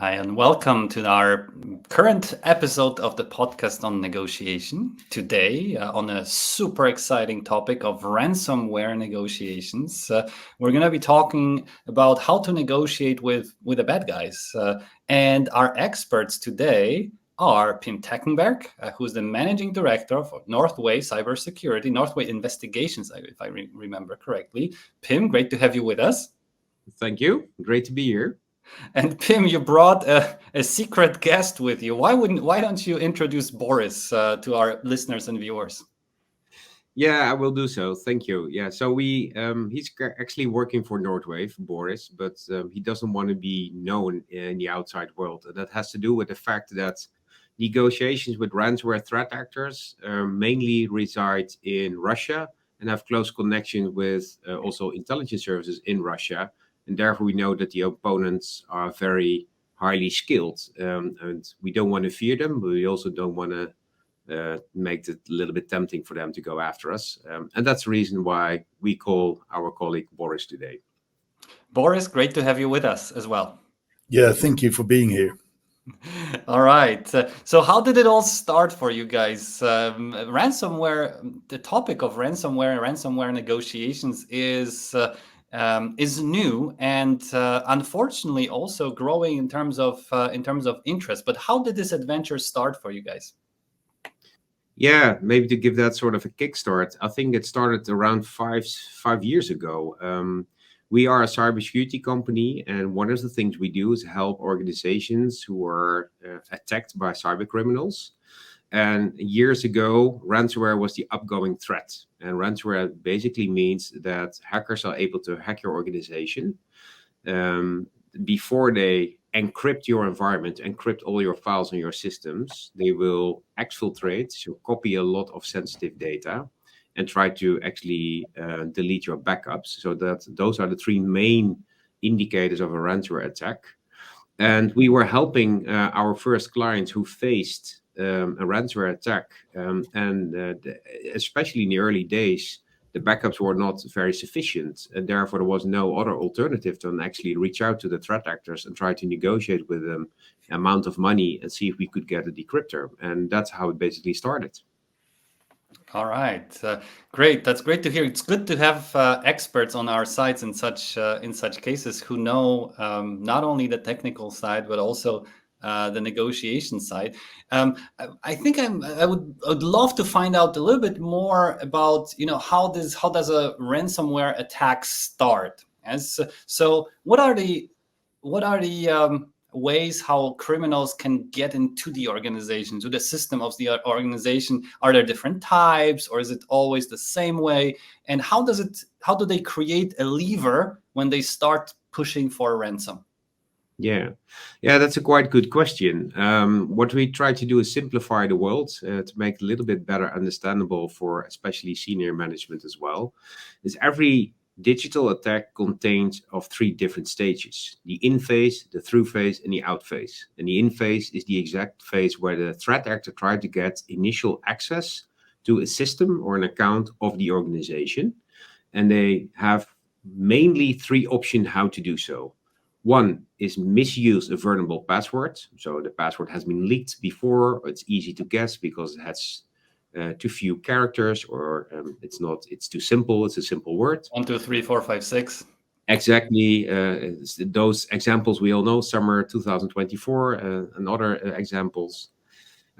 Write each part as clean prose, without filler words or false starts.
Hi, and welcome to our current episode of the podcast on negotiation. Today, on a super exciting topic of ransomware negotiations, we're going to be talking about how to negotiate with the bad guys. And our experts today are Pim Takkenberg, who's the managing director of Northwave Cybersecurity, Northwave Investigations, if I remember correctly. Pim, great to have you with us. Thank you. Great to be here. And Pim, you brought a secret guest with you. Why don't you introduce Boris to our listeners and viewers? Yeah, I will do so. Thank you. Yeah, so he's actually working for Northwave, Boris, but he doesn't want to be known in the outside world. And that has to do with the fact that negotiations with ransomware threat actors mainly reside in Russia and have close connections with also intelligence services in Russia. And therefore, we know that the opponents are very highly skilled, and we don't want to fear them, but we also don't want to make it a little bit tempting for them to go after us. And that's the reason why we call our colleague Boris today. Boris, great to have you with us as well. Yeah, thank you for being here. All right. So how did it all start for you guys? Ransomware, the topic of ransomware negotiations is new and unfortunately also growing in terms of interest. But how did this adventure start for you guys? Yeah, maybe to give that sort of a kickstart, I think it started around five years ago. We are a cybersecurity company, and one of the things we do is help organizations who are attacked by cybercriminals. And years ago, ransomware was the upgoing threat. And ransomware basically means that hackers are able to hack your organization before they encrypt your environment, encrypt all your files on your systems. They will exfiltrate, so copy a lot of sensitive data and try to actually delete your backups. So that those are the three main indicators of a ransomware attack. And we were helping our first clients who faced a ransomware attack. Especially in the early days, the backups were not very sufficient. And therefore, there was no other alternative than actually reach out to the threat actors and try to negotiate with them amount of money and see if we could get a decryptor. And that's how it basically started. All right, great. That's great to hear. It's good to have experts on our sites in such cases who know not only the technical side but also the negotiation side. I think I would love to find out a little bit more about how does a ransomware attack start? So what are the ways how criminals can get into the organization, to the system of the organization? Are there different types, or is it always the same way? And how do they create a lever when they start pushing for a ransom? Yeah, that's a quite good question. What we try to do is simplify the world to make it a little bit better understandable for especially senior management as well. Is every digital attack contains of three different stages: the in phase, the through phase, and the out phase. And the in phase is the exact phase where the threat actor tried to get initial access to a system or an account of the organization. And they have mainly three options how to do so. One is misuse a vulnerable password. So the password has been leaked before, or it's easy to guess because it has too few characters, or it's too simple. It's a simple word. 1, 2, 3, 4, 5, 6. Exactly. Those examples we all know, summer 2024 and other examples.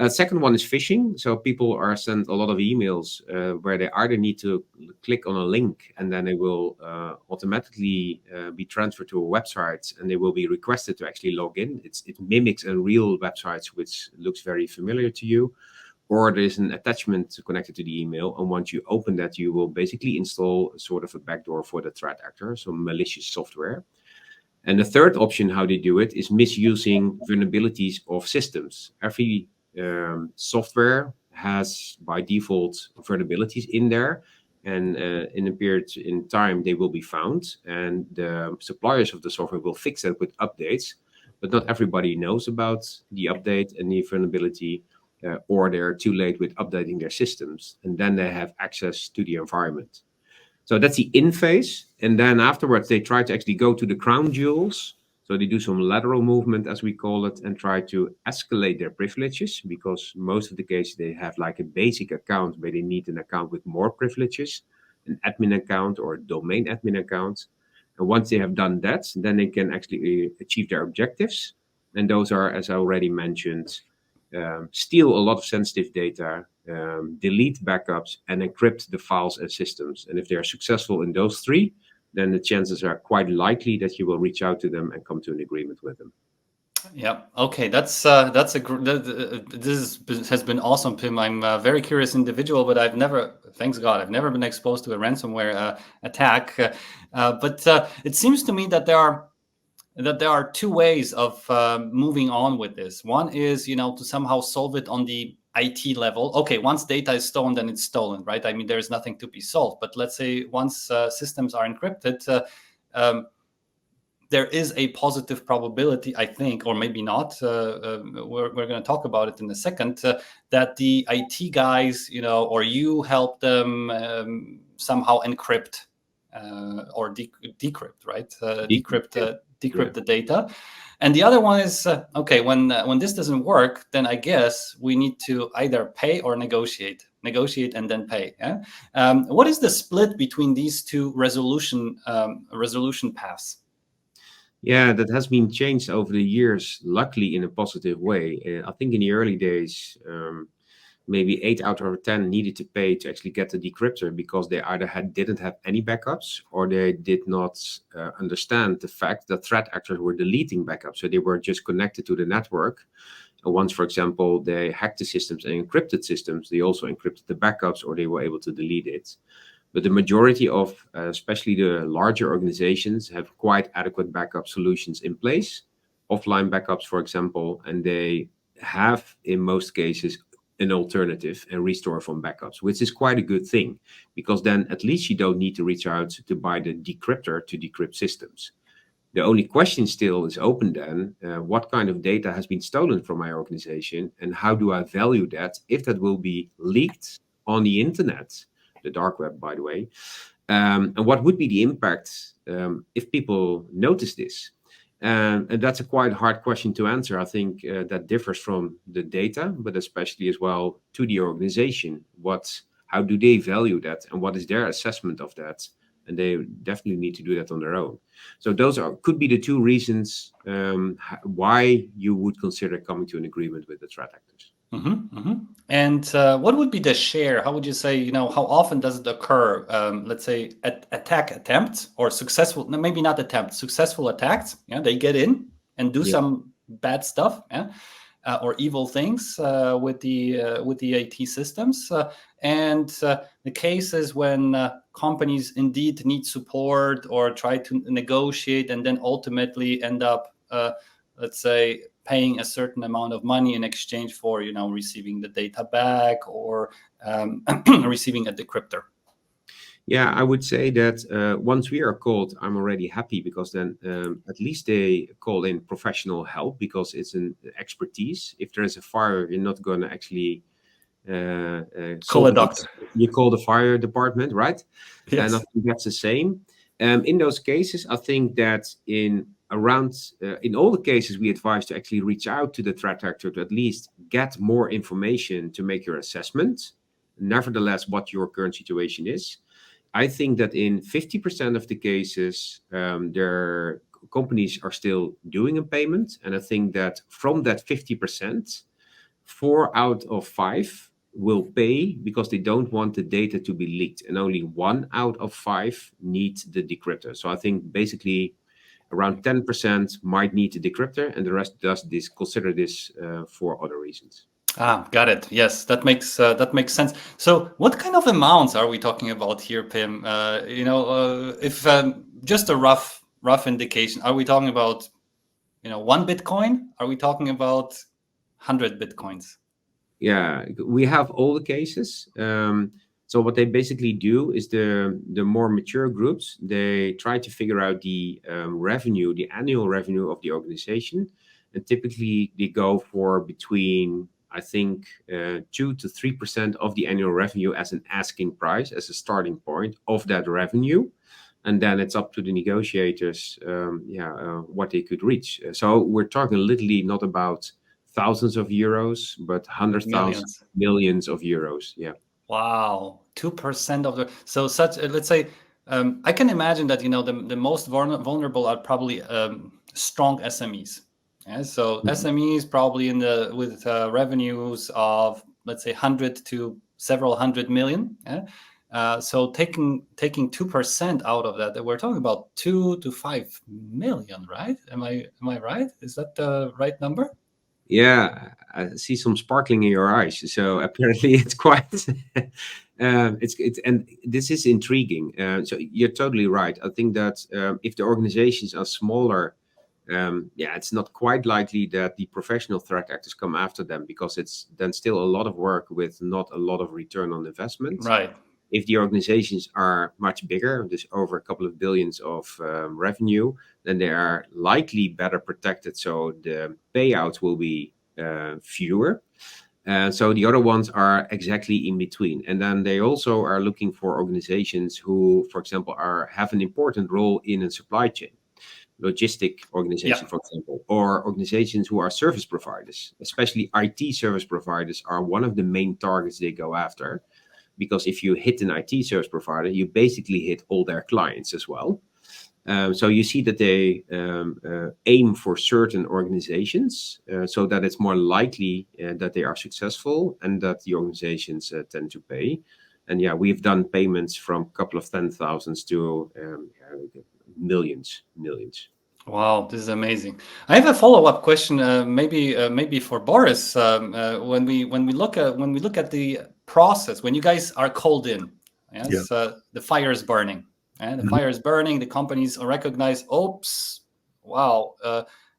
Second one is phishing. So people are sent a lot of emails where they either need to click on a link and then they will automatically be transferred to a website and they will be requested to actually log in. It mimics a real website, which looks very familiar to you. Or there's an attachment connected to the email. And once you open that, you will basically install sort of a backdoor for the threat actor, so malicious software. And the third option, how they do it, is misusing vulnerabilities of systems. Every software has by default vulnerabilities in there, and in a period in time they will be found, and the suppliers of the software will fix it with updates, but not everybody knows about the update and the vulnerability, or they're too late with updating their systems, and then they have access to the environment. So that's the in phase, and then afterwards they try to actually go to the crown jewels. So they do some lateral movement, as we call it, and try to escalate their privileges, because most of the cases they have like a basic account where they need an account with more privileges, an admin account or a domain admin account. And once they have done that, then they can actually achieve their objectives. And those are, as I already mentioned, steal a lot of sensitive data, delete backups, and encrypt the files and systems. And if they are successful in those three, then the chances are quite likely that you will reach out to them and come to an agreement with them. Yeah. Okay. This has been awesome, Pim. I'm a very curious individual, but thanks God, I've never been exposed to a ransomware attack. But it seems to me that there are two ways of moving on with this. One is, to somehow solve it on the IT level. Okay, once data is stolen, then it's stolen, right? I mean, there's nothing to be solved. But let's say once systems are encrypted, there is a positive probability, I think, or maybe not. We're going to talk about it in a second. That the IT guys, or you help them somehow encrypt or decrypt, right? Decrypt the data. And the other one is okay. When this doesn't work, then I guess we need to either pay or negotiate and then pay. Yeah? What is the split between these two resolution paths? Yeah, that has been changed over the years, luckily in a positive way. I think in the early days, maybe 8 out of 10 needed to pay to actually get the decryptor, because they either didn't have any backups, or they did not understand the fact that threat actors were deleting backups. So they were just connected to the network. And once, for example, they hacked the systems and encrypted systems, they also encrypted the backups, or they were able to delete it. But the majority of, especially the larger organizations, have quite adequate backup solutions in place, offline backups, for example, and they have, in most cases, an alternative and restore from backups, which is quite a good thing, because then at least you don't need to reach out to buy the decryptor to decrypt systems. The only question still is open then, what kind of data has been stolen from my organization, and how do I value that if that will be leaked on the internet? The dark web, by the way, and what would be the impact if people notice this? And that's a quite hard question to answer. I think that differs from the data, but especially as well to the organization. How do they value that, and what is their assessment of that? And they definitely need to do that on their own. So those could be the two reasons why you would consider coming to an agreement with the threat actors. Mm-hmm, mm-hmm. And what would be the share? How would you say, how often does it occur? Let's say attack attempts or successful, maybe not attempts, successful attacks. Yeah, they get in and do some bad stuff, or evil things with the IT systems. And the cases when companies indeed need support or try to negotiate and then ultimately end up, let's say, paying a certain amount of money in exchange for, receiving the data back or receiving a decryptor. Yeah, I would say that once we are called, I'm already happy, because then at least they call in professional help, because it's an expertise. If there is a fire, you're not going to actually call a doctor. You call the fire department, right? Yes. And I think that's the same. In those cases, I think that in all the cases, we advise to actually reach out to the threat actor to at least get more information to make your assessment, nevertheless, what your current situation is. I think that in 50% of the cases, their companies are still doing a payment. And I think that from that 50%, 4 out of 5 will pay because they don't want the data to be leaked. And only 1 out of 5 need the decryptor. So I think basically around 10% might need the decryptor, and the rest does consider this for other reasons. Got it. Yes, that makes sense. So, what kind of amounts are we talking about here, Pim? If just a rough indication, are we talking about 1 Bitcoin? Are we talking about 100 Bitcoins? Yeah, we have all the cases. So what they basically do is the more mature groups, they try to figure out the revenue, the annual revenue of the organization, and typically they go for between, I think, 2 to 3% of the annual revenue as an asking price, as a starting point of that revenue. and then it's up to the negotiators, what they could reach. So we're talking literally not about thousands of euros, but 100,000 millions of euros. Yeah. Wow, 2% of the let's say I can imagine that the most vulnerable are probably strong SMEs. Yeah, so SMEs probably with revenues of, let's say, 100 to several hundred million. Yeah? So taking 2% out of that, we're talking about 2 to 5 million, right? Am I right? Is that the right number? Yeah, I see some sparkling in your eyes. So apparently, it's quite. It's and this is intriguing. So you're totally right. I think that if the organizations are smaller, it's not quite likely that the professional threat actors come after them, because it's then still a lot of work with not a lot of return on investment. Right. If the organizations are much bigger, just over a couple of billions of revenue, then they are likely better protected. So the payouts will be fewer. So the other ones are exactly in between. And then they also are looking for organizations who, for example, have an important role in a supply chain. Logistic organization, for example, or organizations who are service providers, especially IT service providers, are one of the main targets they go after. Because if you hit an IT service provider, you basically hit all their clients as well. So you see that they aim for certain organizations so that it's more likely that they are successful and that the organizations tend to pay. And we've done payments from a couple of 10,000s to millions. Wow, this is amazing. I have a follow-up question, maybe for Boris. When we look at the process, when you guys are called in, yes, the fire is burning, and the fire is burning. The companies recognize, oops, wow,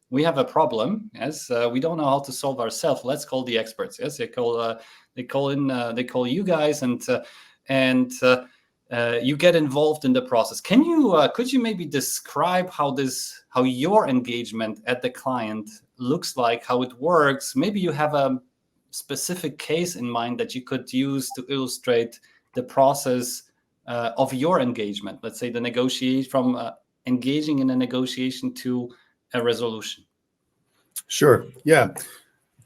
we have a problem. Yes, we don't know how to solve ourselves. Let's call the experts. Yes, they call you guys, and you get involved in the process. Could you maybe describe how your engagement at the client looks like, how it works? Maybe you have a specific case in mind that you could use to illustrate the process of your engagement. Let's say the negotiate from engaging in a negotiation to a resolution. Sure. Yeah.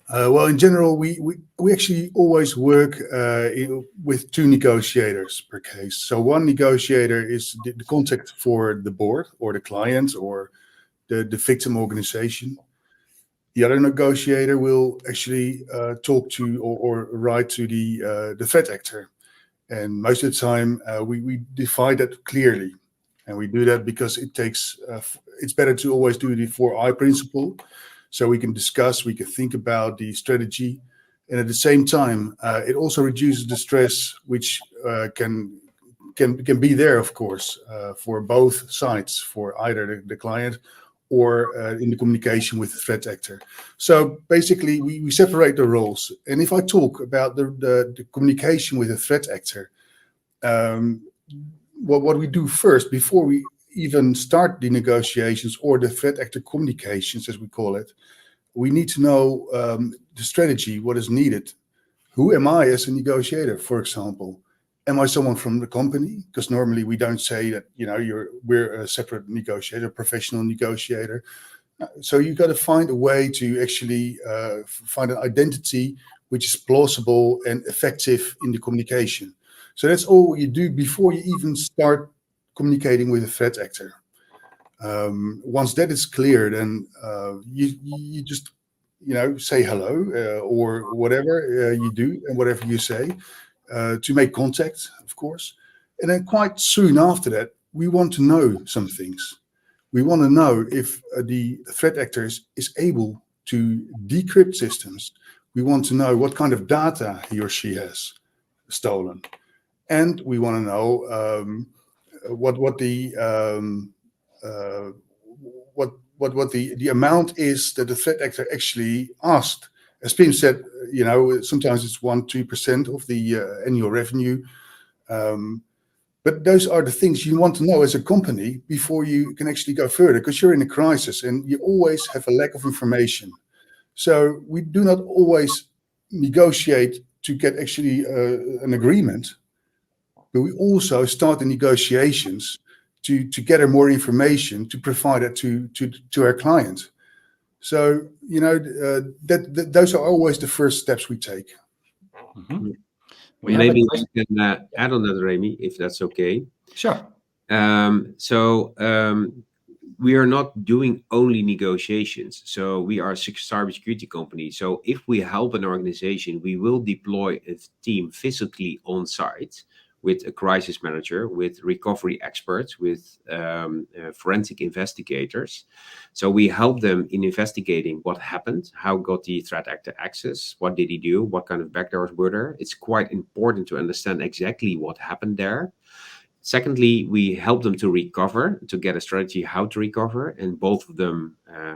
Well, in general, we actually always work with 2 negotiators per case. So one negotiator is the contact for the board or the client or the victim organization. The other negotiator will actually talk to or write to the threat actor. And most of the time, we define that clearly. And we do that because it's better to always do the 4I principle. So we can discuss, we can think about the strategy. And at the same time, it also reduces the stress, which can be there, of course, for both sides, for either the client or in the communication with the threat actor. So basically, we separate the roles. And if I talk about the communication with the threat actor, what we do first, before we even start the negotiations or the threat actor communications, as we call it, we need to know the strategy, what is needed. Who am I as a negotiator, for example? Am I someone from the company? Because normally we don't say that, we're a separate negotiator, professional negotiator. So you got to find a way to actually find an identity which is plausible and effective in the communication. So that's all you do before you even start communicating with a threat actor. Once that is clear, then you just say hello or whatever you do and whatever you say to make contact, of course. And then quite soon after that, we want to know some things. We want to know if the threat actor is able to decrypt systems. We want to know what kind of data he or she has stolen, and we want to know what the amount is that the threat actor actually asked. As Pim said, sometimes it's 1-2% of the annual revenue. But those are the things you want to know as a company before you can actually go further, because you're in a crisis and you always have a lack of information. So we do not always negotiate to get actually an agreement, but we also start the negotiations to gather more information to provide it to our client. So those are always the first steps we take. Mm-hmm. Maybe I can add on that, Remy, if that's okay. Sure. We are not doing only negotiations. So we are a cybersecurity company. So if we help an organization, we will deploy a team physically on site with a crisis manager, with recovery experts, with forensic investigators. So we help them in investigating what happened, how got the threat actor access, what did he do, what kind of backdoors were there. It's quite important to understand exactly what happened there. Secondly, we help them to recover, to get a strategy how to recover, and both of them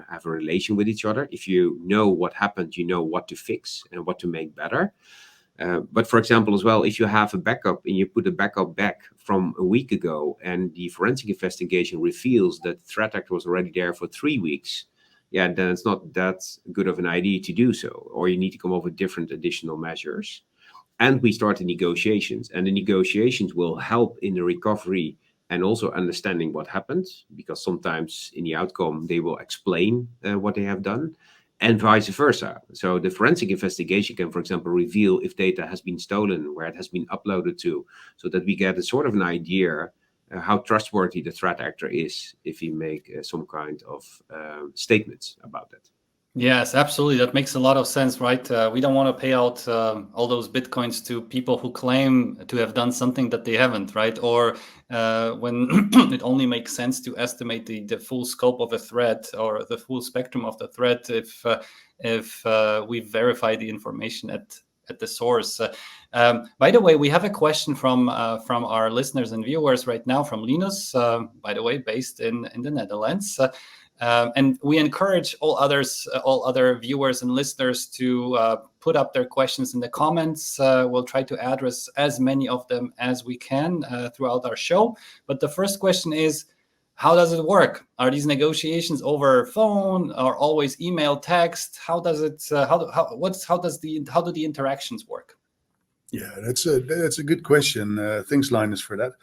have a relation with each other. If you know what happened, you know what to fix and what to make better. But for example, as well, if you have a backup and you put a backup back from a week ago and the forensic investigation reveals that the threat actor was already there for 3 weeks, then it's not that good of an idea to do so, or you need to come up with different additional measures. And we start the negotiations, and the negotiations will help in the recovery and also understanding what happened, because sometimes in the outcome, they will explain what they have done, and vice versa. So the forensic investigation can, for example, reveal if data has been stolen, where it has been uploaded to, so that we get a sort of an idea how trustworthy the threat actor is if he make some kind of statements about that. Yes, absolutely. That makes a lot of sense, right? We don't want to pay out all those Bitcoins to people who claim to have done something that they haven't, right? Or when it only makes sense to estimate the full scope of a threat or the full spectrum of the threat if we verify the information at the source. By the way, we have a question from our listeners and viewers right now from Linus, by the way, based in the Netherlands. And we encourage all other viewers and listeners to put up their questions in the comments. We'll try to address as many of them as we can throughout our show. But the first question is, how does it work? Are these negotiations over phone or always email, text? How does it? How do the interactions work? Yeah, that's a good question. Thanks, Linus, for that.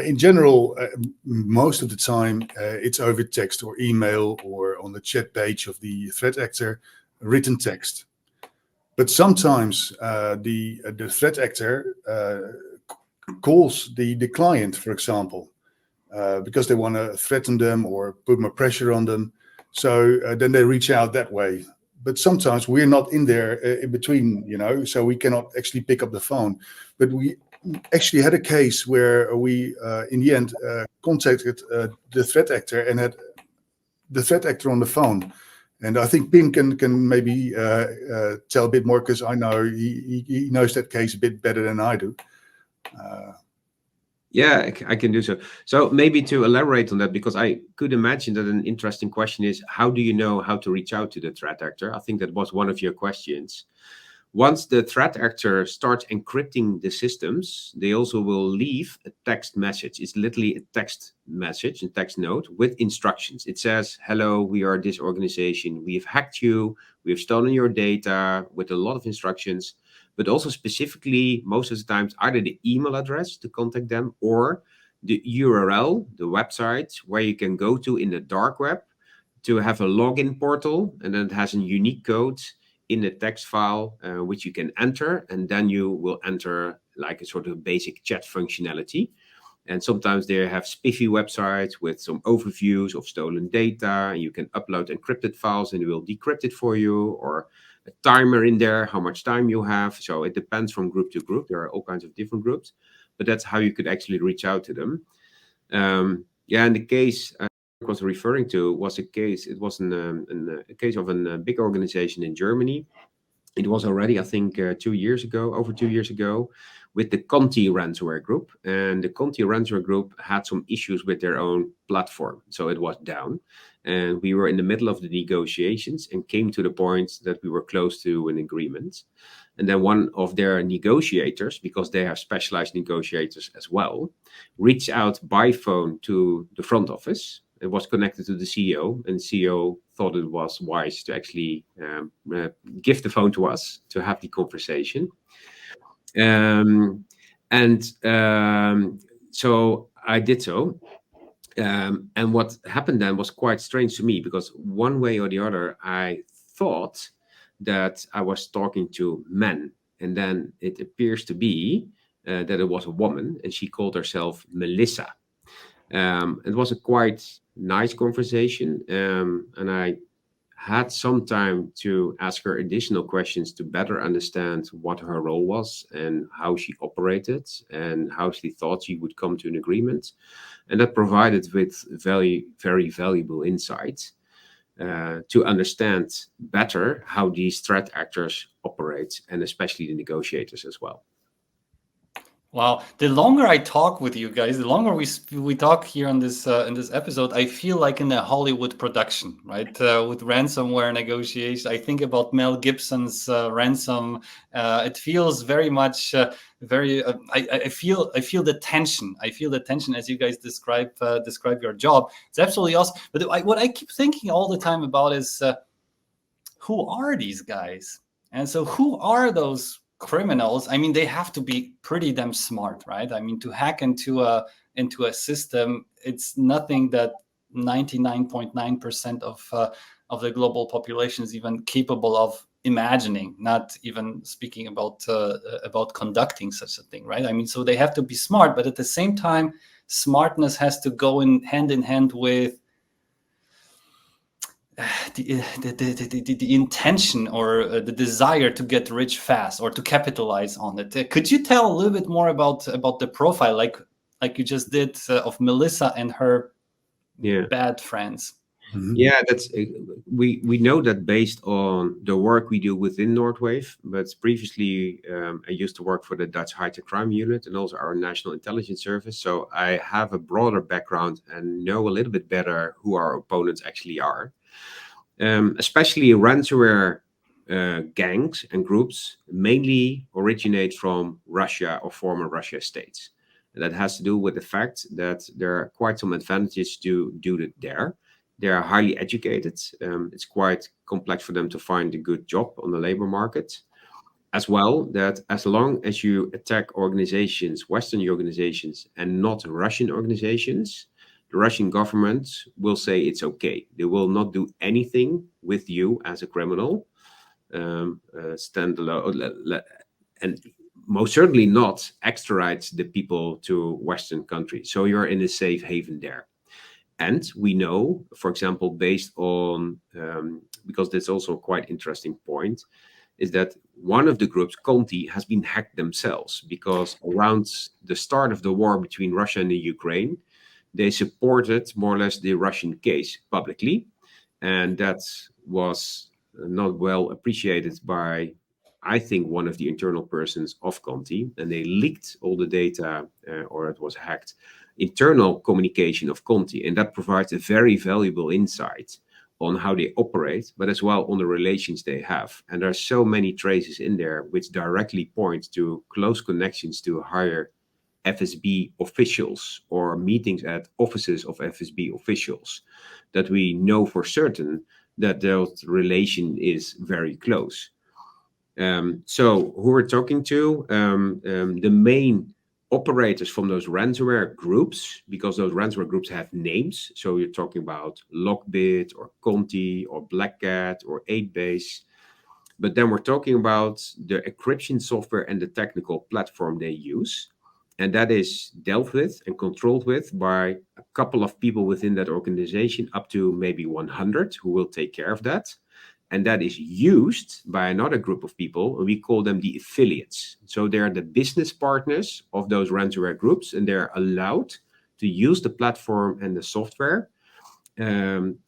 In general, most of the time, it's over text or email or on the chat page of the threat actor, written text. But sometimes the threat actor calls the client, for example, because they want to threaten them or put more pressure on them. So then they reach out that way. But sometimes we're not in there in between, so we cannot actually pick up the phone. But we actually had a case where we, in the end, contacted the threat actor and had the threat actor on the phone. And I think Pim can maybe tell a bit more, because I know he knows that case a bit better than I do. Yeah, I can do so. So maybe to elaborate on that, because I could imagine that an interesting question is, how do you know how to reach out to the threat actor? I think that was one of your questions. Once the threat actor starts encrypting the systems, they also will leave a text message. It's literally a text message, a text note with instructions. It says, hello, we are this organization. We have hacked you. We have stolen your data, with a lot of instructions, but also specifically, most of the times, either the email address to contact them or the URL, the website where you can go to in the dark web to have a login portal. And then it has a unique code in the text file, which you can enter, and then you will enter like a sort of basic chat functionality. And sometimes they have spiffy websites with some overviews of stolen data. You can upload encrypted files and it will decrypt it for you, or a timer in there, how much time you have. So it depends from group to group. There are all kinds of different groups, but that's how you could actually reach out to them. And the case I was referring to was a case. It was a case of a big organization in Germany. It was already, I think, over 2 years ago, with the Conti ransomware group. And the Conti ransomware group had some issues with their own platform. So it was down. And we were in the middle of the negotiations and came to the point that we were close to an agreement. And then one of their negotiators, because they have specialized negotiators as well, reached out by phone to the front office. It was connected to the CEO, and the CEO thought it was wise to actually give the phone to us to have the conversation. So I did so. And what happened then was quite strange to me, because one way or the other, I thought that I was talking to men. And then it appears to be that it was a woman, and she called herself Melissa. It was a quite nice conversation, and I had some time to ask her additional questions to better understand what her role was and how she operated and how she thought she would come to an agreement. And that provided with very valuable insight to understand better how these threat actors operate, and especially the negotiators as well. Wow, the longer I talk with you guys, the longer we talk here on this in this episode, I feel like in a Hollywood production, right? With ransomware negotiation, I think about Mel Gibson's Ransom. It feels very much very. I feel the tension. I feel the tension as you guys describe your job. It's absolutely awesome. But what I keep thinking all the time about is who are these guys? And so who are those criminals? I mean, they have to be pretty damn smart, right? I mean, to hack into a system, it's nothing that 99.9% of the global population is even capable of imagining, not even speaking about conducting such a thing, right? I mean, so they have to be smart, but at the same time, smartness has to go in hand with the intention or the desire to get rich fast or to capitalize on it. Could you tell a little bit more about the profile, like you just did, of Melissa and her bad friends? Yeah, that's we know that based on the work we do within Northwave. But previously, I used to work for the Dutch High-Tech Crime Unit and also our National Intelligence Service. So I have a broader background and know a little bit better who our opponents actually are. Especially ransomware gangs and groups mainly originate from Russia or former Russia states. And that has to do with the fact that there are quite some advantages to do it there. They are highly educated. It's quite complex for them to find a good job on the labor market. As well, that as long as you attack organizations, Western organizations, and not Russian organizations, the Russian government will say it's okay. They will not do anything with you as a criminal, standalone, and most certainly not extradite the people to Western countries. So you're in a safe haven there. And we know, for example, based on, because that's also a quite interesting point, is that one of the groups, Conti, has been hacked themselves, because around the start of the war between Russia and the Ukraine, they supported more or less the Russian case publicly. And that was not well appreciated by, I think, one of the internal persons of Conti. And they leaked all the data, or it was hacked, internal communication of Conti. And that provides a very valuable insight on how they operate, but as well on the relations they have. And there are so many traces in there which directly point to close connections to higher FSB officials or meetings at offices of FSB officials, that we know for certain that their relation is very close. So who we're talking to, the main operators from those ransomware groups, because those ransomware groups have names. So you're talking about Lockbit or Conti or Black Cat or 8base. But then we're talking about the encryption software and the technical platform they use. And that is dealt with and controlled with by a couple of people within that organization, up to maybe 100 who will take care of that. And that is used by another group of people, and we call them the affiliates. So they're the business partners of those ransomware groups, and they're allowed to use the platform and the software. In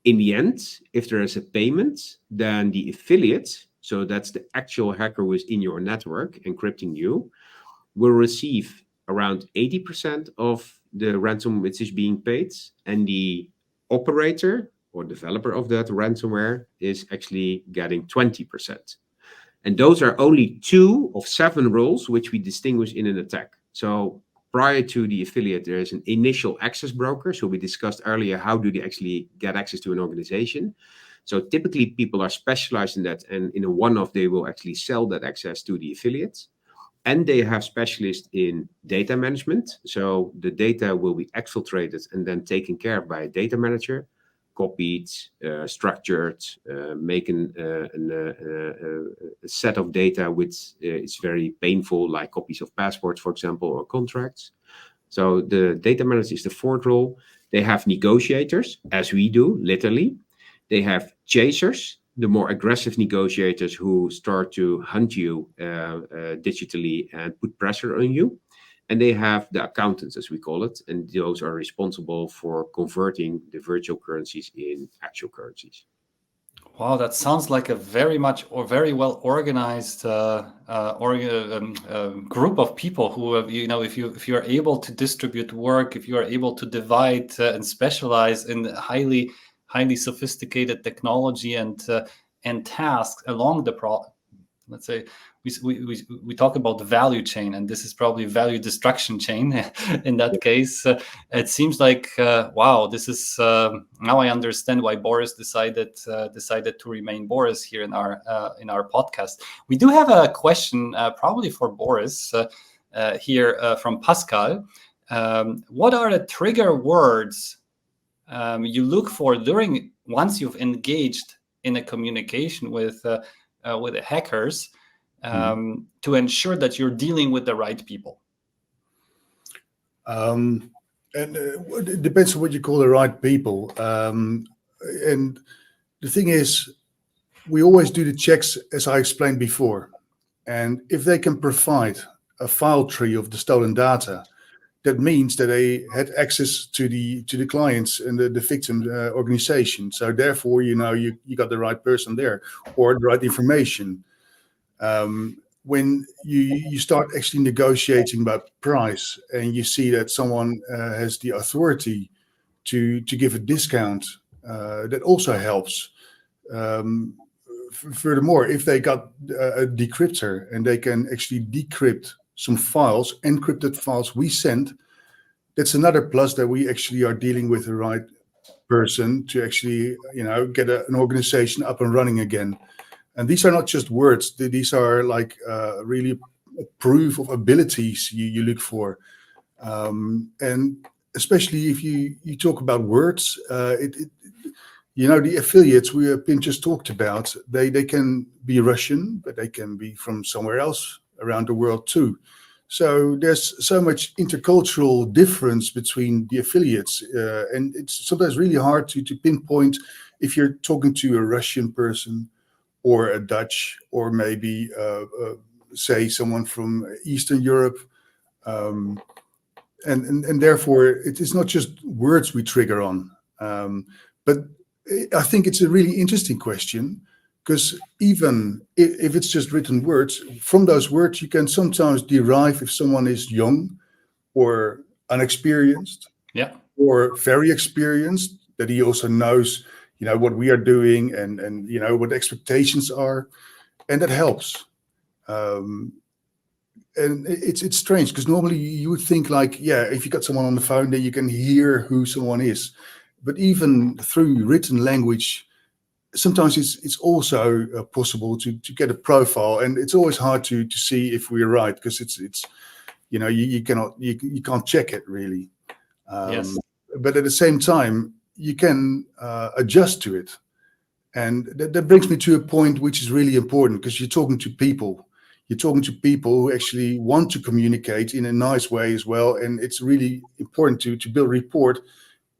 the end, if there is a payment, then the affiliate, so that's the actual hacker who is in your network encrypting you, will receive around 80% of the ransom which is being paid, and the operator or developer of that ransomware is actually getting 20%. And those are only 2 of 7 roles which we distinguish in an attack. So prior to the affiliate, there is an initial access broker. So we discussed earlier, how do they actually get access to an organization? So typically people are specialized in that, and in a one-off, they will actually sell that access to the affiliates. And they have specialists in data management. So the data will be exfiltrated and then taken care of by a data manager, copied, structured, making a set of data which is very painful, like copies of passports, for example, or contracts. So the data manager is the fourth role. They have negotiators, as we do, literally. They have chasers, the more aggressive negotiators who start to hunt you digitally and put pressure on you. And they have the accountants, as we call it, and those are responsible for converting the virtual currencies in actual currencies. Wow, that sounds like a very well organized group of people who have, if you're able to distribute work, if you are able to divide and specialize in highly sophisticated technology and tasks along the let's say we talk about the value chain, and this is probably value destruction chain in that case. It seems like wow, this is now I understand why Boris decided to remain Boris here in our podcast. We do have a question probably for Boris here from Pascal. What are the trigger words you look for once you've engaged in a communication with the hackers to ensure that you're dealing with the right people? And it depends on what you call the right people. And the thing is, we always do the checks, as I explained before. And if they can provide a file tree of the stolen data, that means that they had access to the clients and the victim organization. So therefore, you got the right person there, or the right information. When you start actually negotiating about price, and you see that someone has the authority to give a discount, that also helps. Furthermore, if they got a decryptor and they can actually decrypt some files, encrypted files we send, that's another plus, that we actually are dealing with the right person to actually, get an organization up and running again. And these are not just words; these are like really proof of abilities you look for. And especially if you talk about words, the affiliates Pim just talked about, they can be Russian, but they can be from somewhere else around the world too. So there's so much intercultural difference between the affiliates, and it's sometimes really hard to pinpoint if you're talking to a Russian person or a Dutch, or maybe say someone from Eastern Europe, and therefore it is not just words we trigger on, but I think it's a really interesting question. Because even if it's just written words, from those words you can sometimes derive if someone is young or unexperienced, or very experienced, that he also knows, what we are doing and what expectations are, and that helps. And it's strange, because normally you would think like, if you got someone on the phone, then you can hear who someone is, but even through written language, sometimes it's also possible to get a profile, and it's always hard to see if we're right, because it's you can't check it really. Yes. But at the same time, you can adjust to it, and that brings me to a point which is really important, because you're talking to people. You're talking to people who actually want to communicate in a nice way as well, and it's really important to build rapport.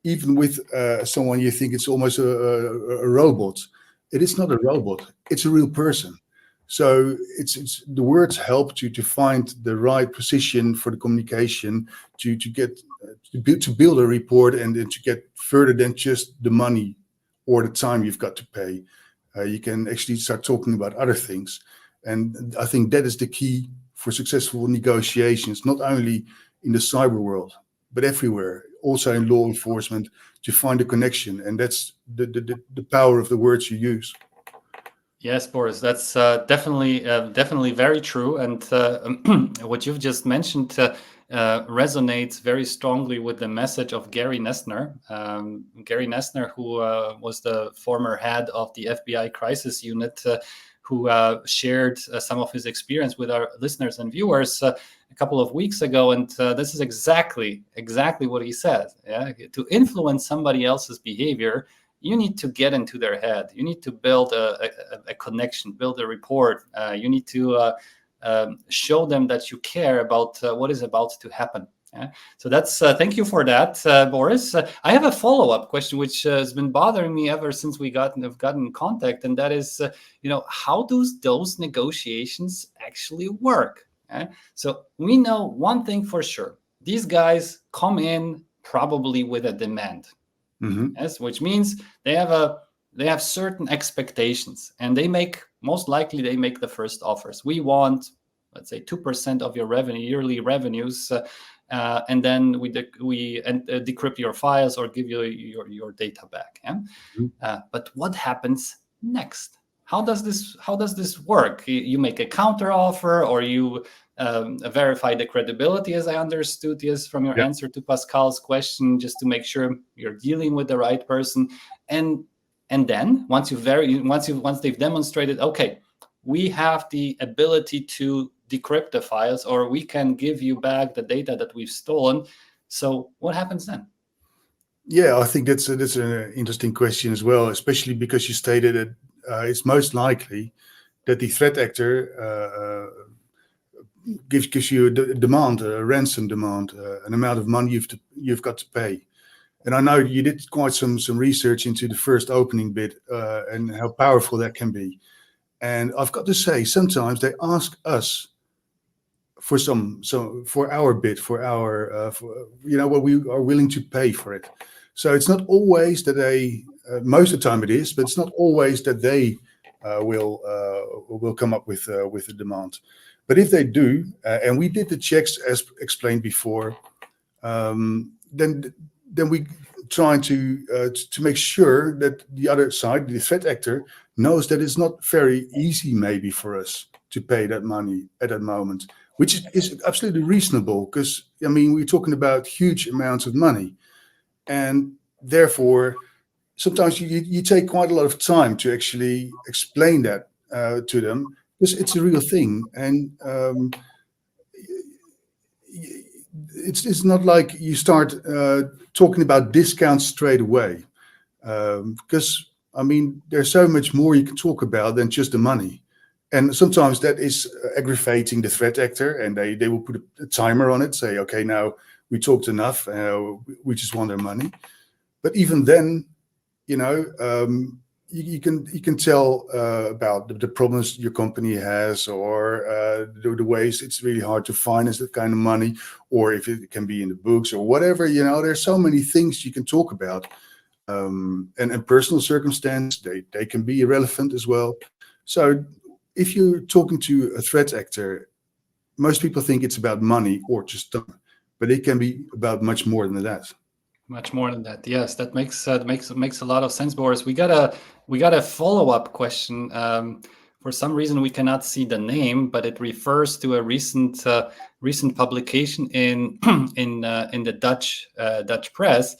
Even with someone you think it's almost a robot, it is not a robot; it's a real person. So it's the words help to find the right position for the communication, to build a rapport, and to get further than just the money or the time you've got to pay. You can actually start talking about other things, and I think that is the key for successful negotiations, not only in the cyber world, but everywhere, also in law enforcement, to find a connection. And that's the power of the words you use. Yes, Boris, that's definitely very true. And what you've just mentioned resonates very strongly with the message of Gary Nestner. Gary Nestner, who was the former head of the FBI crisis unit, who shared some of his experience with our listeners and viewers a couple of weeks ago, and this is exactly what he said. Yeah? To influence somebody else's behavior, you need to get into their head. You need to build a connection, build a rapport. You need to show them that you care about what is about to happen. Yeah? So that's thank you for that, Boris. I have a follow-up question which has been bothering me ever since we have gotten in contact, and that is, how do those negotiations actually work? Yeah? So we know one thing for sure: these guys come in probably with a demand. Yes, which means they have certain expectations, and most likely they make the first offers. We want, let's say, 2% of your yearly revenues, and then we decrypt your files or give you your data back. Yeah? But what happens next? How does this work? You make a counter offer, or you verify the credibility, as I understood, yes, from your answer to Pascal's question, just to make sure you're dealing with the right person. And then once they've demonstrated, okay, we have the ability to decrypt the files, or we can give you back the data that we've stolen. So what happens then? Yeah, I think that's an interesting question as well, especially because you stated that it's most likely that the threat actor gives you a demand, a ransom demand, an amount of money you've got to pay. And I know you did quite some research into the first opening bid and how powerful that can be. And I've got to say, sometimes they ask us for for our bid, for what we are willing to pay for it. So it's not always that they, most of the time it is, but it's not always that they will come up with a demand. But if they do, and we did the checks as explained before, then we try to make sure that the other side, the threat actor, knows that it's not very easy maybe for us to pay that money at that moment, which is absolutely reasonable, because we're talking about huge amounts of money, and therefore sometimes you take quite a lot of time to actually explain that to them, because it's a real thing. And it's not like you start talking about discounts straight away, because there's so much more you can talk about than just the money. And sometimes that is aggravating the threat actor, and they will put a timer on it, say, okay, now we talked enough, we just want our money. But even then, you can tell about the problems your company has, or the ways it's really hard to finance that kind of money, or if it can be in the books or whatever. There's so many things you can talk about, and personal circumstance, they can be irrelevant as well. So if you're talking to a threat actor, most people think it's about money or just time, but it can be about much more than that. Much more than that. Yes, that makes a lot of sense, Boris. We got a follow-up question. For some reason, we cannot see the name, but it refers to a recent publication in the Dutch press.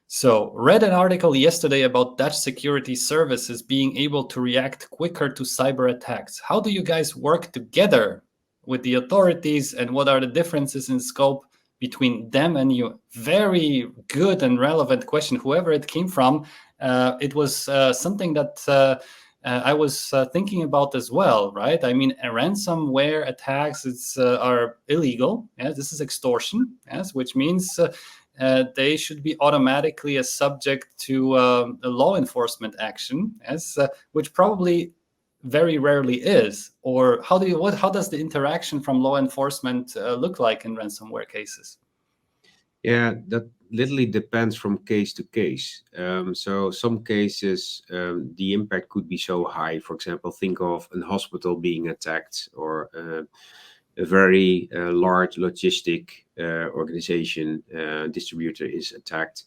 So, read an article yesterday about Dutch security services being able to react quicker to cyber attacks. How do you guys work together with the authorities, and what are the differences in scope between them and you? Very good and relevant question, whoever it came from. It was something that I was thinking about as well, right? Ransomware attacks are illegal. Yes, this is extortion, yes, which means they should be automatically a subject to a law enforcement action, yes, which probably very rarely is. Or how does the interaction from law enforcement look like in ransomware cases? Yeah, that literally depends from case to case. So some cases, the impact could be so high. For example, think of a hospital being attacked, or a very large logistic organization distributor is attacked.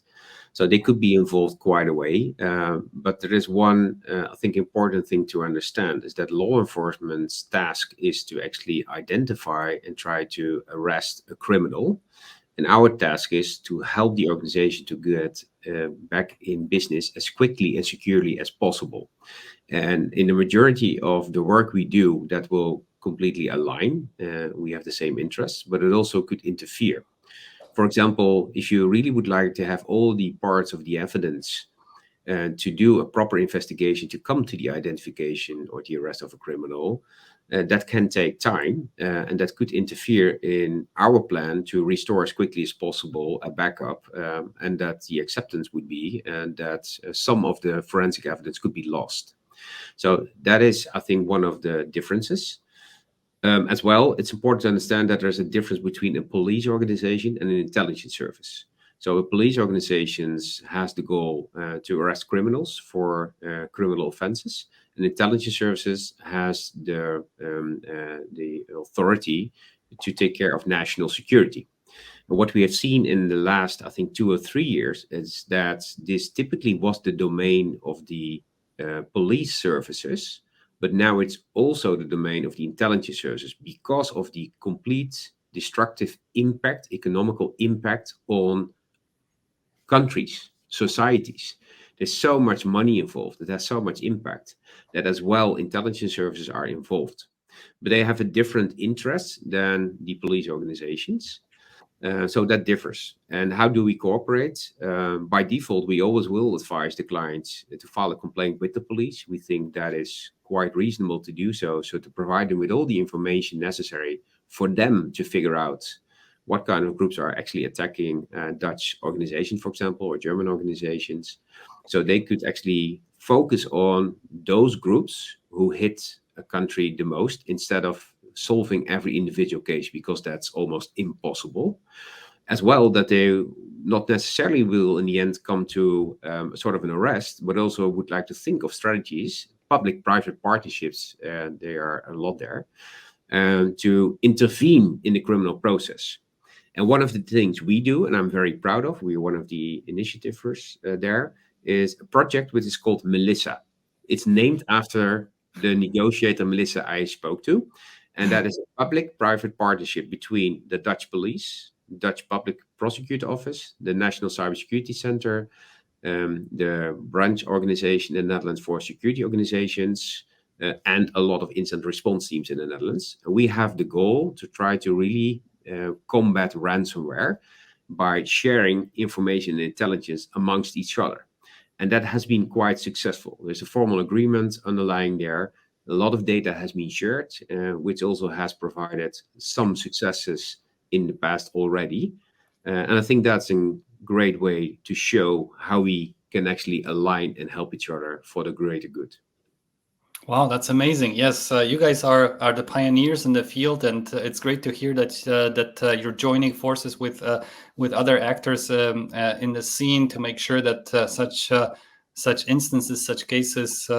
So they could be involved quite a way. But there is one, I think, important thing to understand, is that law enforcement's task is to actually identify and try to arrest a criminal. And our task is to help the organization to get back in business as quickly and securely as possible. And in the majority of the work we do, that will completely align. We have the same interests, but it also could interfere. For example, if you really would like to have all the parts of the evidence to do a proper investigation to come to the identification or the arrest of a criminal, that can take time, and that could interfere in our plan to restore as quickly as possible a backup, and that the acceptance would be and that some of the forensic evidence could be lost. So that is, I think, one of the differences. As well, it's important to understand that there's a difference between a police organization and an intelligence service. So a police organization has the goal to arrest criminals for criminal offenses, and intelligence services has the authority to take care of national security. And what we have seen in the last, I think, 2 or 3 years is that this typically was the domain of the police services, but now it's also the domain of the intelligence services because of the complete destructive impact, economical impact on countries, societies. There's so much money involved. It has so much impact that as well intelligence services are involved. But they have a different interest than the police organizations. So that differs. And how do we cooperate? By default, we always will advise the clients to file a complaint with the police. We think that is quite reasonable to do so. So to provide them with all the information necessary for them to figure out what kind of groups are actually attacking Dutch organizations, for example, or German organizations. So they could actually focus on those groups who hit a country the most instead of solving every individual case, because that's almost impossible. As well, that they not necessarily will in the end come to sort of an arrest, but also would like to think of strategies, public-private partnerships, there are a lot there, to intervene in the criminal process. And one of the things we do, and I'm very proud of, we are one of the initiativers there, is a project which is called Melissa. It's named after the negotiator Melissa I spoke to. And that is a public-private partnership between the Dutch police, Dutch Public Prosecutor Office, the National Cybersecurity Center, the branch organization in the Netherlands for security organizations, and a lot of incident response teams in the Netherlands. And we have the goal to try to really combat ransomware by sharing information and intelligence amongst each other. And that has been quite successful. There's a formal agreement underlying there. A lot of data has been shared, which also has provided some successes in the past already. And I think that's a great way to show how we can actually align and help each other for the greater good. Wow, that's amazing. Yes, you guys are the pioneers in the field, and it's great to hear that you're joining forces with other actors in the scene to make sure that such instances, such cases,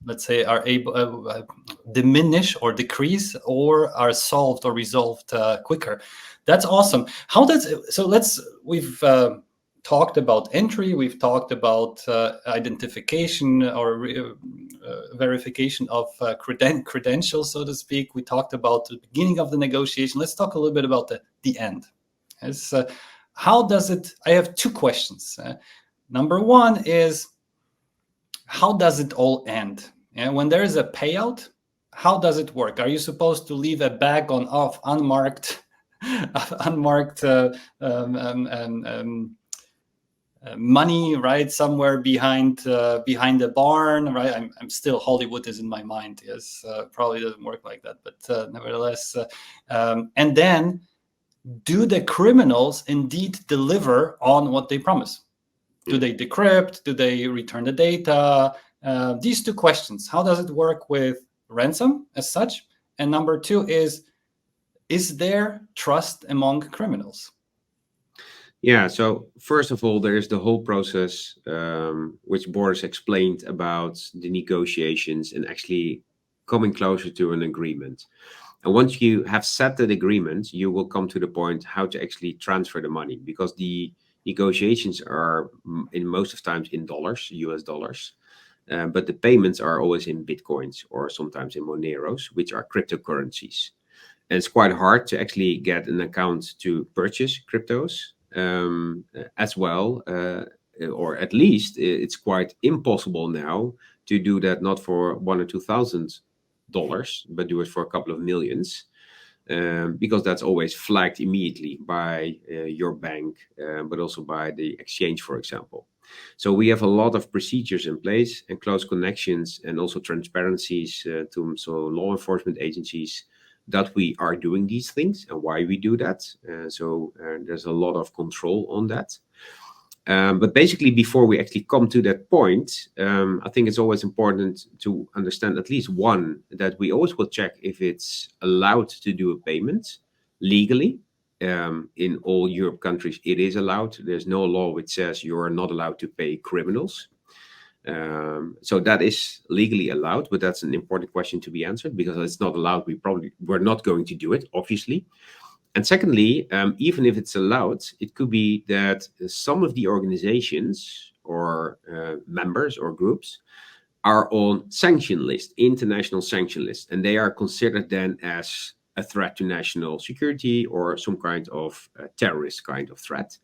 let's say, are able diminish or decrease or are solved or resolved quicker. That's awesome. We've talked about entry, we've talked about identification or verification of credentials, so to speak. We talked about the beginning of the negotiation. Let's talk a little bit about the end. How does it? I have 2 questions. Number 1 is, how does it all end? And when there is a payout, how does it work? Are you supposed to leave a bag of unmarked money, right, somewhere behind the barn, right? I'm still, Hollywood is in my mind. Yes, probably doesn't work like that, but nevertheless. And then, do the criminals indeed deliver on what they promise? Do they decrypt? Do they return the data? These 2 questions. How does it work with ransom as such? And number 2 is there trust among criminals? Yeah, so first of all, there's the whole process which Boris explained about the negotiations and actually coming closer to an agreement. And once you have set that agreement, you will come to the point how to actually transfer the money, because the negotiations are in most of times in dollars, US dollars, but the payments are always in Bitcoins or sometimes in Moneros, which are cryptocurrencies. And it's quite hard to actually get an account to purchase cryptos as well, or at least it's quite impossible now to do that, not for $1,000 or $2,000, but do it for a couple of millions. Because that's always flagged immediately by your bank, but also by the exchange, for example. So we have a lot of procedures in place and close connections and also transparencies to law enforcement agencies that we are doing these things and why we do that. So there's a lot of control on that. But basically, before we actually come to that point, I think it's always important to understand at least one, that we always will check if it's allowed to do a payment legally. In all Europe countries, it is allowed. There's no law which says you're not allowed to pay criminals. So that is legally allowed, but that's an important question to be answered, because it's not allowed. We're not going to do it, obviously. And secondly, even if it's allowed, it could be that some of the organizations or members or groups are on sanction list, international sanction list, and they are considered then as a threat to national security or some kind of terrorist kind of threat.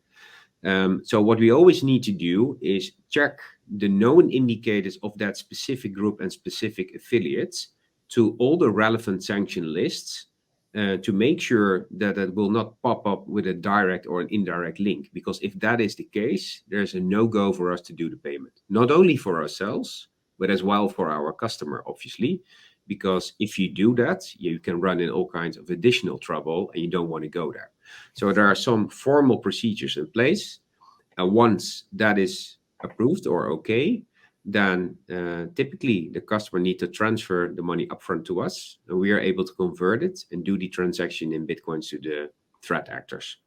So what we always need to do is check the known indicators of that specific group and specific affiliates to all the relevant sanction lists, to make sure that it will not pop up with a direct or an indirect link. Because if that is the case, there's a no-go for us to do the payment. Not only for ourselves, but as well for our customer, obviously. Because if you do that, you can run in all kinds of additional trouble and you don't want to go there. So there are some formal procedures in place. And once that is approved or okay, then typically the customer needs to transfer the money upfront to us, and we are able to convert it and do the transaction in Bitcoins to the threat actors.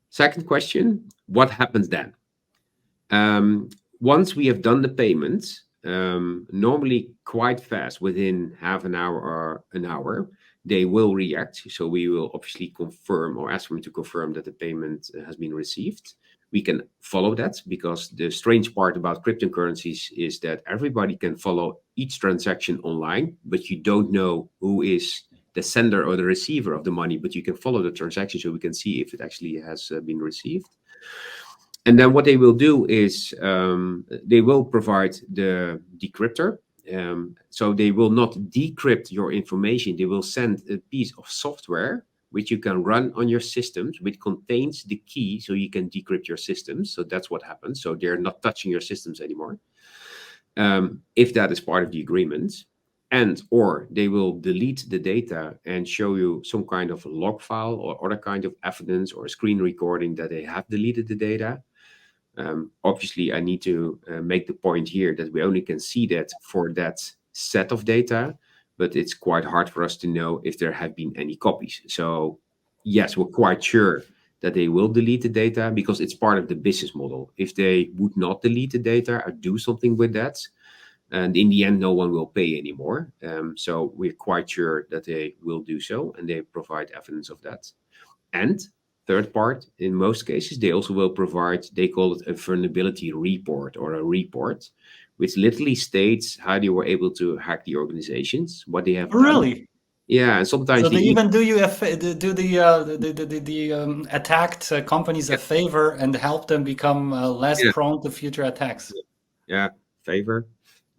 Second question, what happens then? Once we have done the payment, normally quite fast, within half an hour or an hour, they will react. So we will obviously confirm or ask them to confirm that the payment has been received. We can follow that, because the strange part about cryptocurrencies is that everybody can follow each transaction online, but you don't know who is the sender or the receiver of the money, but you can follow the transaction, so we can see if it actually has been received. And then what they will do is they will provide the decryptor. So they will not decrypt your information. They will send a piece of software which you can run on your systems, which contains the key so you can decrypt your systems. So that's what happens. So they're not touching your systems anymore, if that is part of the agreement. And or they will delete the data and show you some kind of log file or other kind of evidence or a screen recording that they have deleted the data. Obviously, I need to make the point here that we only can see that for that set of data, but it's quite hard for us to know if there have been any copies. So yes, we're quite sure that they will delete the data, because it's part of the business model. If they would not delete the data or do something with that, and in the end, no one will pay anymore. So we're quite sure that they will do so, and they provide evidence of that. And third part, in most cases, they also will provide, they call it a vulnerability report or a report, which literally states how they were able to hack the organizations, what they have done. Really? Yeah, and sometimes So they even do you the attacked companies a favor and help them become less prone to future attacks. Yeah, favor.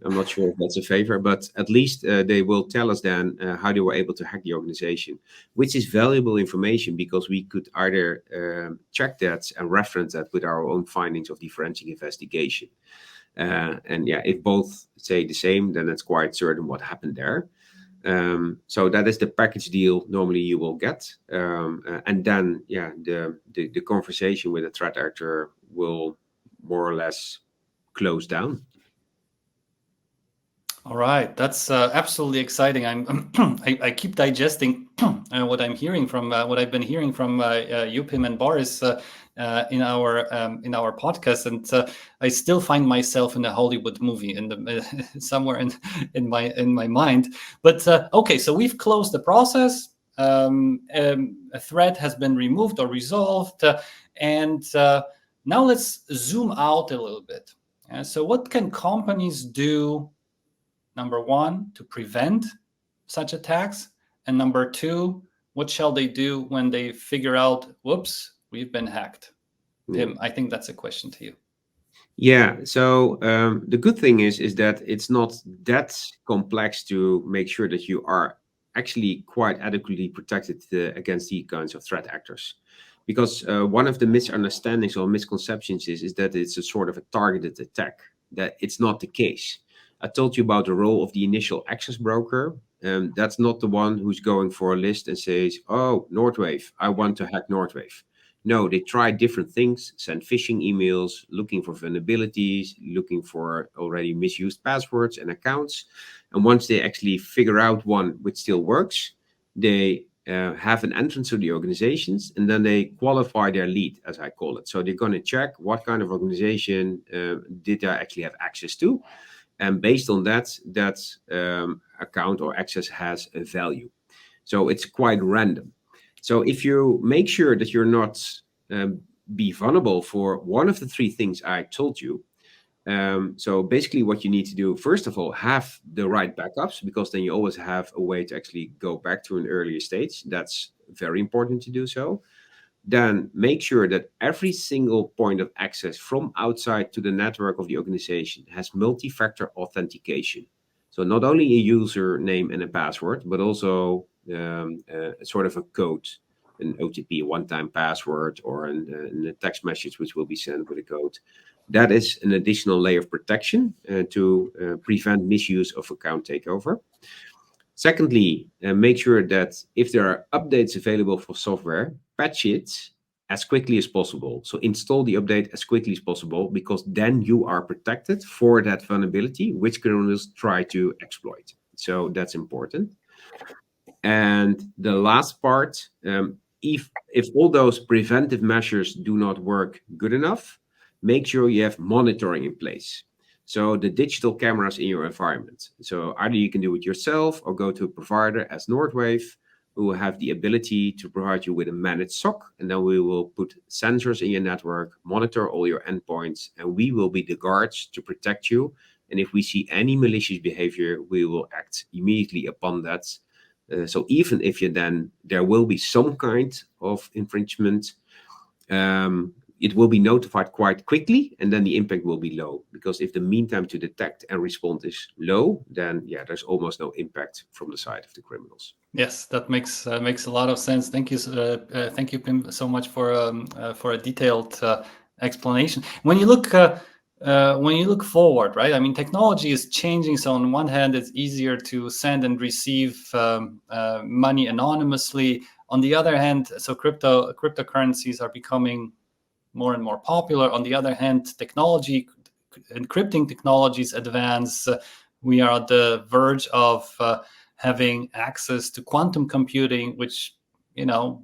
I'm not sure if that's a favor, but at least they will tell us then how they were able to hack the organization, which is valuable information, because we could either check that and reference that with our own findings of the forensic investigation. And yeah, if both say the same, then it's quite certain what happened there. So that is the package deal normally you will get. And then, yeah, the conversation with the threat actor will more or less close down. All right, that's absolutely exciting. I keep digesting what I'm hearing from what I've been hearing from you, Pim, and Boris in our podcast, and I still find myself in a Hollywood movie somewhere in my mind. But okay, so we've closed the process. A threat has been removed or resolved, and now let's zoom out a little bit. So what can companies do? Number one, to prevent such attacks, And number two, what shall they do when they figure out, whoops, we've been hacked? Pim, I think that's a question to you. Yeah, so the good thing is that it's not that complex to make sure that you are actually quite adequately protected against these kinds of threat actors. Because one of the misunderstandings or misconceptions is that it's a sort of a targeted attack. That it's not the case. I told you about the role of the initial access broker. That's not the one who's going for a list and says, oh, Northwave, I want to hack Northwave. No, they try different things, send phishing emails, looking for vulnerabilities, looking for already misused passwords and accounts. And once they actually figure out one which still works, they have an entrance to the organizations, and then they qualify their lead, as I call it. So they're going to check what kind of organization did I actually have access to. And based on that account or access has a value. So it's quite random. So if you make sure that you're not be vulnerable for one of the three things I told you, so basically what you need to do, first of all, have the right backups, because then you always have a way to actually go back to an earlier stage. That's very important to do so. Then make sure that every single point of access from outside to the network of the organization has multi-factor authentication. So not only a username and a password, but also sort of a code, an OTP, a one-time password, or a text message which will be sent with a code. That is an additional layer of protection to prevent misuse of account takeover. Secondly, make sure that if there are updates available for software, patch it as quickly as possible. So install the update as quickly as possible, because then you are protected for that vulnerability which criminals try to exploit. So that's important. And the last part, if all those preventive measures do not work good enough, make sure you have monitoring in place. So the digital cameras in your environment. So either you can do it yourself or go to a provider as Northwave, who will have the ability to provide you with a managed SOC. And then we will put sensors in your network, monitor all your endpoints, and we will be the guards to protect you. And if we see any malicious behavior, we will act immediately upon that. So even if there will be some kind of infringement, it will be notified quite quickly, and then the impact will be low. Because if the mean time to detect and respond is low, then there's almost no impact from the side of the criminals. Yes, that makes a lot of sense. Thank you, Pim, so much for a detailed explanation. When you look forward, right? I mean, technology is changing. So on one hand, it's easier to send and receive money anonymously. On the other hand, so cryptocurrencies are becoming more and more popular. On the other hand, encrypting technologies advance. We are at the verge of having access to quantum computing, which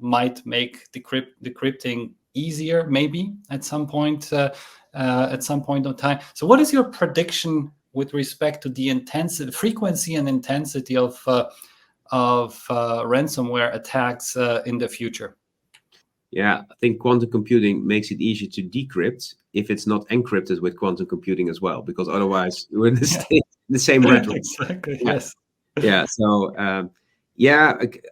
might make decrypting easier, maybe at some point of time. So, what is your prediction with respect to the frequency and intensity of ransomware attacks in the future? Yeah, I think quantum computing makes it easier to decrypt if it's not encrypted with quantum computing as well, because otherwise we're in the same red race. Exactly. Yes. Yeah. So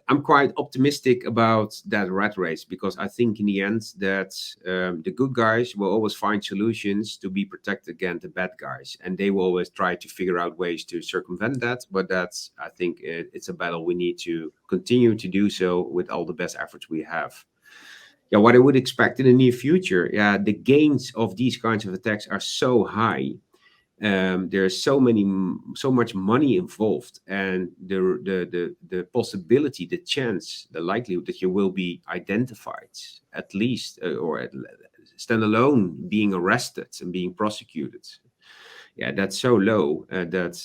I'm quite optimistic about that rat race, because I think in the end that the good guys will always find solutions to be protected against the bad guys, and they will always try to figure out ways to circumvent that. But I think it's a battle we need to continue to do so with all the best efforts we have. Yeah, what I would expect in the near future, the gains of these kinds of attacks are so high. There's so much money involved, and the possibility, the chance, the likelihood that you will be identified, at least, or stand alone, being arrested and being prosecuted. Yeah, that's so low that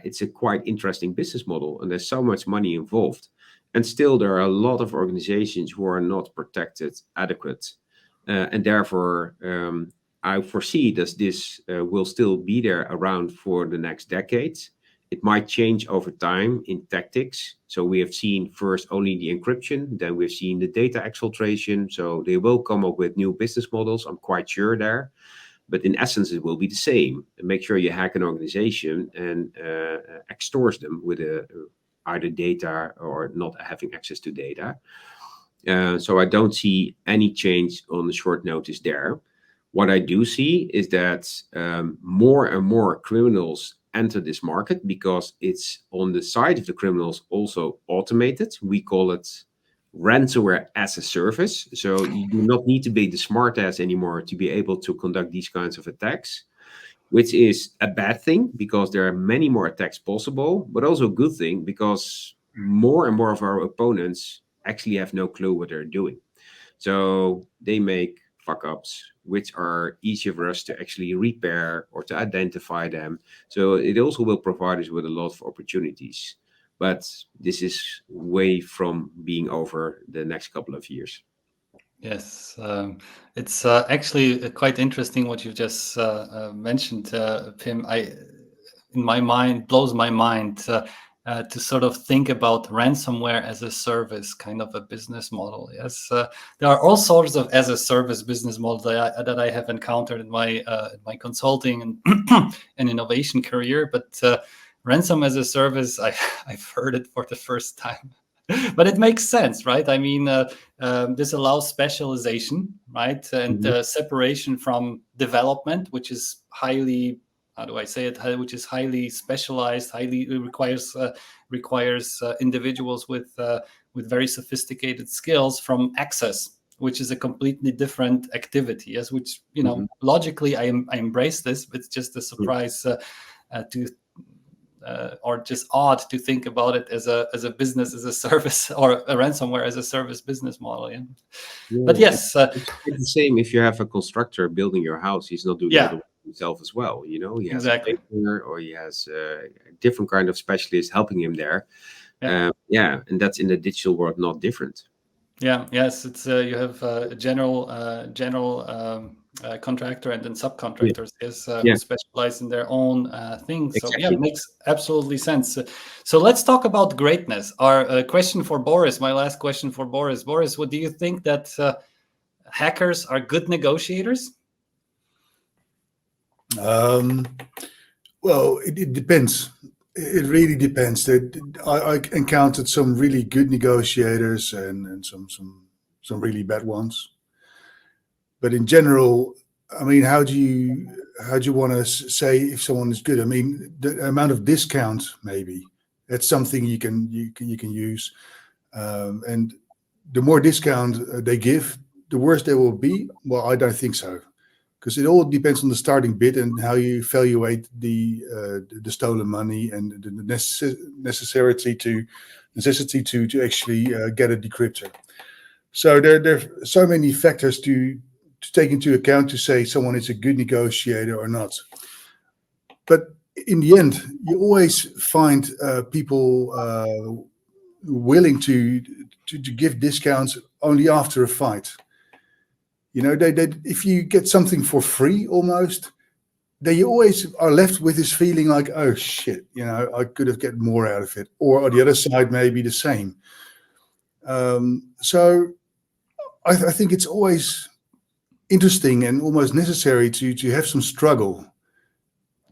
it's a quite interesting business model, and there's so much money involved. And still, there are a lot of organizations who are not protected adequate. And therefore, I foresee that this will still be there around for the next decades. It might change over time in tactics. So we have seen first only the encryption, then we've seen the data exfiltration. So they will come up with new business models, I'm quite sure there. But in essence, it will be the same. And make sure you hack an organization and extort them with either data or not having access to data. So I don't see any change on the short notice there. What I do see is that more and more criminals enter this market because it's on the side of the criminals also automated. We call it ransomware as a service. So you do not need to be the smart ass anymore to be able to conduct these kinds of attacks, which is a bad thing because there are many more attacks possible, but also a good thing because more and more of our opponents actually have no clue what they're doing. So they make fuck ups, which are easier for us to actually repair or to identify them. So it also will provide us with a lot of opportunities. But this is way from being over the next couple of years. Yes, it's actually quite interesting what you just mentioned, Pim. In my mind, blows my mind to sort of think about ransomware as a service, kind of a business model. Yes, there are all sorts of as a service business models that I have encountered in my consulting and and innovation career, but ransom as a service, I've heard it for the first time. But it makes sense, right? I mean, this allows specialization, right? And separation from development, which is highly, how do I say it? Which is highly specialized, requires individuals with very sophisticated skills, from access, which is a completely different activity. Yes, which logically I embrace this, but it's just a surprise or just odd to think about it as a business as a service, or a ransomware as a service business model. Yeah. But yes, it's the same if you have a constructor building your house. He's not doing all the work himself as well. He has exactly. a painter, or he has a different kind of specialist helping him there. And that's in the digital world not different. Yeah. Yes, it's you have a general contractor and then subcontractors who specialize in their own things. Exactly. So it makes absolutely sense. So let's talk about greatness. Our question for Boris, my last question for Boris. Boris, what do you think that hackers are good negotiators? Well, it depends. It really depends. I encountered some really good negotiators and some really bad ones. But in general, I mean, how do you want to say if someone is good? I mean, the amount of discount, maybe that's something you can use, and the more discount they give, the worse they will be. Well, I don't think so, because it all depends on the starting bid and how you evaluate the stolen money and the necessity to actually get a decryptor. So there are so many factors to take into account to say someone is a good negotiator or not. But in the end, you always find people willing to give discounts only after a fight. They if you get something for free almost, then you always are left with this feeling like, oh shit, I could have get more out of it. Or on the other side, maybe the same. So I think it's always interesting and almost necessary to have some struggle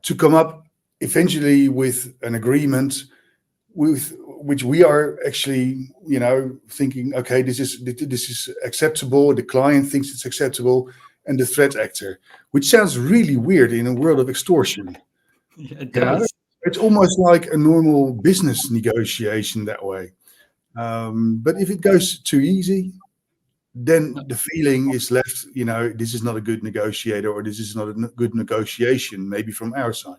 to come up eventually with an agreement with which we are actually, thinking, okay, this is acceptable. The client thinks it's acceptable, and the threat actor, which sounds really weird in a world of extortion. Yeah, it does. It's almost like a normal business negotiation that way. But if it goes too easy, then the feeling is left, this is not a good negotiator, or this is not a good negotiation, maybe from our side.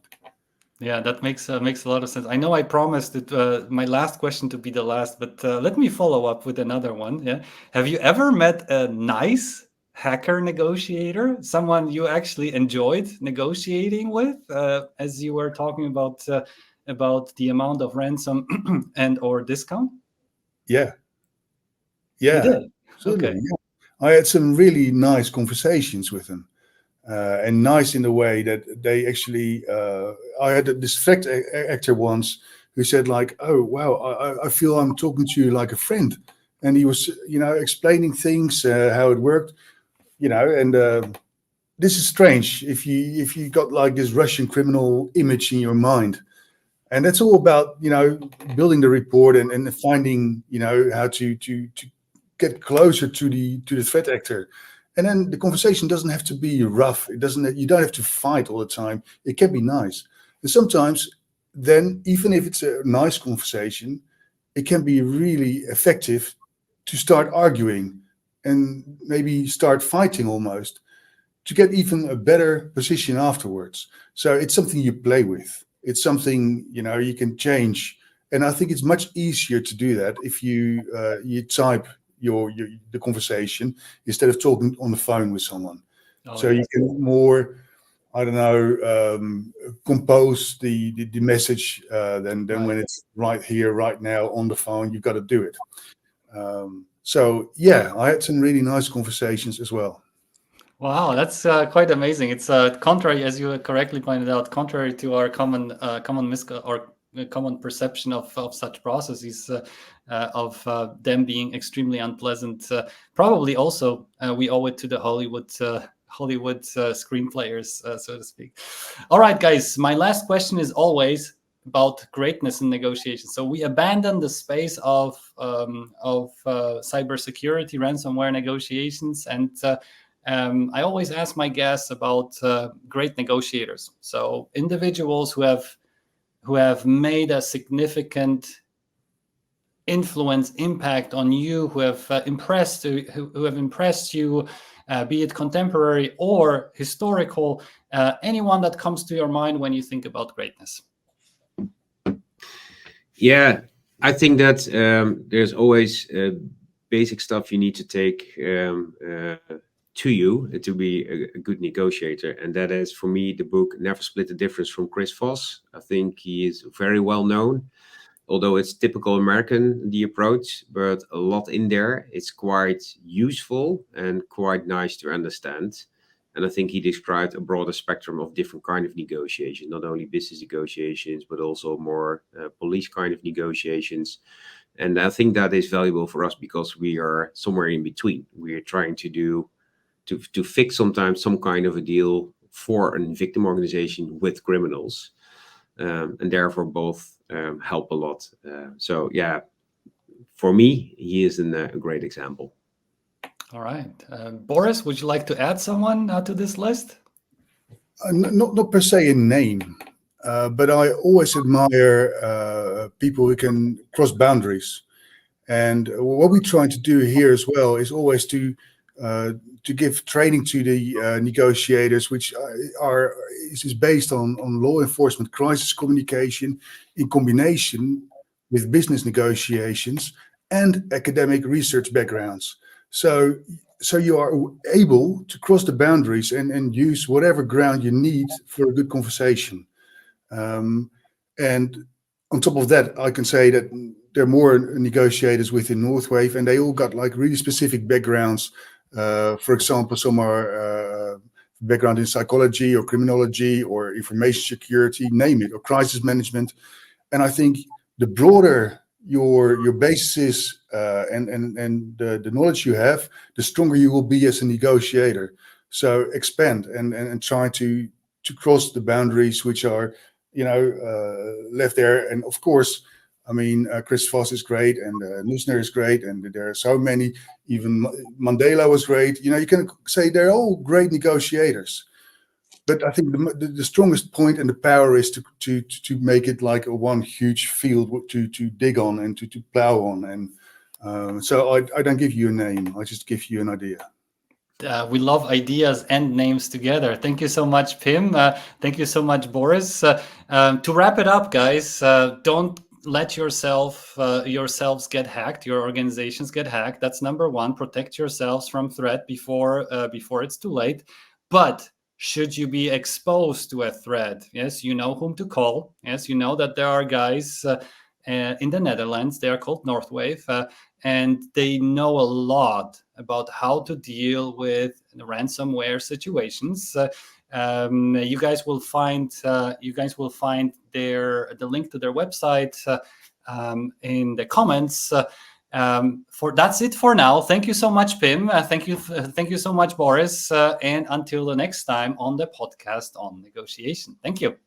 Yeah, that makes a lot of sense. I know I promised it, my last question to be the last, but let me follow up with another one. Yeah, have you ever met a nice hacker negotiator, someone you actually enjoyed negotiating with, as you were talking about the amount of ransom and or discount? Yeah. You did? Absolutely. Okay. Yeah. I had some really nice conversations with them, and nice in the way that they actually. I had this threat actor once who said, like, "Oh wow, I feel I'm talking to you like a friend," and he was, explaining things, how it worked, and this is strange if you got like this Russian criminal image in your mind. And that's all about, building the report and finding, how to get closer to the threat actor. And then the conversation doesn't have to be rough. You don't have to fight all the time. It can be nice. And sometimes then, even if it's a nice conversation, it can be really effective to start arguing and maybe start fighting almost to get even a better position afterwards. So it's something you play with. It's something, you can change. And I think it's much easier to do that if you type the conversation instead of talking on the phone with someone. So you can more, compose the message than when it's right here, right now on the phone. You've got to do it. So yeah, I had some really nice conversations as well. Wow, that's quite amazing. It's contrary, as you correctly pointed out, contrary to our common perception of such processes, of them being extremely unpleasant. Probably also we owe it to the Hollywood screenplayers, so to speak. All right, guys, my last question is always about greatness in negotiations. So we abandon the space of cybersecurity, ransomware negotiations, and I always ask my guests about great negotiators. So individuals who have made a significant influence, impact on you, who have impressed you, be it contemporary or historical. Anyone that comes to your mind when you think about greatness. Yeah, I think that there's always basic stuff you need to take to you to be a good negotiator. And that is, for me, the book Never Split the Difference from Chris Voss. I think he is very well known, although it's typical American, the approach, but a lot in there. It's quite useful and quite nice to understand. And I think he described a broader spectrum of different kind of negotiations, not only business negotiations, but also more police kind of negotiations. And I think that is valuable for us because we are somewhere in between. We are trying to fix sometimes some kind of a deal for a victim organization with criminals. And therefore both help a lot. So yeah, for me, he is a great example. All right. Boris, would you like to add someone to this list? Not per se in name, but I always admire people who can cross boundaries. And what we're trying to do here as well is always to give training to the negotiators, which is based on law enforcement crisis communication in combination with business negotiations and academic research backgrounds. So you are able to cross the boundaries and use whatever ground you need for a good conversation. And on top of that, I can say that there are more negotiators within Northwave, and they all got like really specific backgrounds. For example, some are background in psychology or criminology or information security, name it, or crisis management. And I think the broader your basis is and the knowledge you have, the stronger you will be as a negotiator. So expand and try to cross the boundaries which are left there. And of course, I mean, Chris Voss is great, and Nussner is great, and there are so many. Even Mandela was great. You can say they're all great negotiators. But I think the strongest point and the power is to make it like a one huge field to dig on and to plow on. And so I don't give you a name. I just give you an idea. We love ideas and names together. Thank you so much, Pim. Thank you so much, Boris. To wrap it up, guys, don't let yourselves get hacked. Your organizations get hacked. That's number one. Protect yourselves from threat before it's too late. But should you be exposed to a threat, yes, you know whom to call. Yes, you know that there are guys in the Netherlands. They are called Northwave, and they know a lot about how to deal with ransomware situations. You guys will find the link to their website in the comments. That's it for now. Thank you so much, Pim. Thank you so much, Boris. And until the next time on the podcast on negotiation. Thank you.